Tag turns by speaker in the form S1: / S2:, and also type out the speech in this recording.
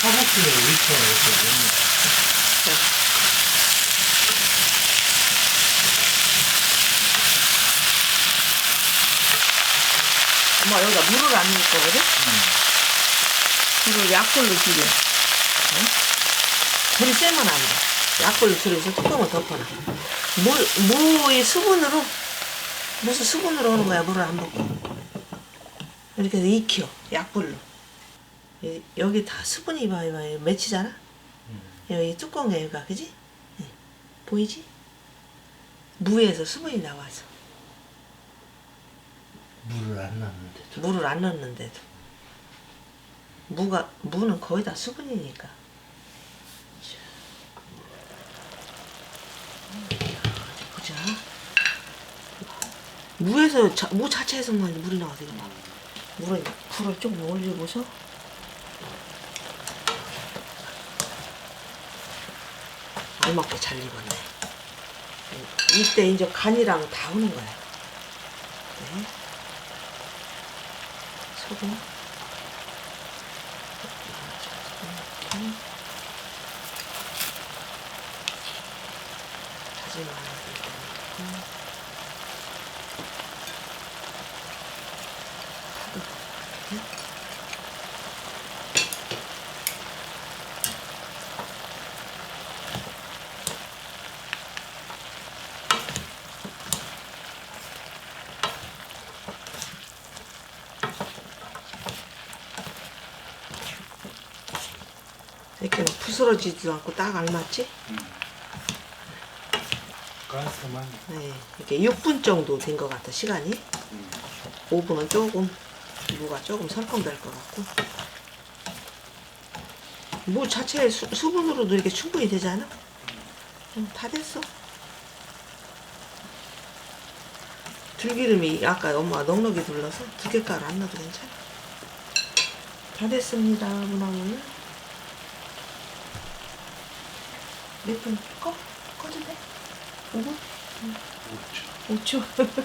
S1: 화곡집에 위치가 이렇게 있네.
S2: 엄마 여기다 물을 안 넣을 거거든? 이걸 약불로 비벼. 응? 불이 세면 안 돼. 약불로 들여서 뚜껑을 덮어놔. 무의 수분으로, 무슨 수분으로 하는 거야, 물을 안 붓고. 이렇게 해서 익혀, 약불로. 여기 다 수분이 봐, 맺히잖아? 여기 뚜껑에 여기가, 그지? 네. 보이지? 무에서 수분이 나와서.
S1: 물을 안 넣는데도.
S2: 물을 안 넣는데도. 무는 거의 다 수분이니까. 어디 보자. 무 자체에서만 물이 나와서 이거 봐. 불을 조금 올리고서 알맞게 잘 익었네. 이때 이제 간이랑 다 오는 거야. 네. 소금. 다진 마늘 넣고. 이렇게 부스러지지도 않고 딱 알맞지?
S1: 깔끔한.
S2: 네, 이렇게 6분 정도 된 것 같아, 시간이. 5분은 조금, 무가 조금 설컹될 것 같고. 무 자체의 수분으로도 이렇게 충분히 되지 않아? 다 됐어. 들기름이 아까 엄마가 넉넉히 둘러서 들깨가루 안 넣어도 괜찮아. 다 됐습니다, 무나물. 몇 분 꺼도 돼? 5분? 5초. 5초.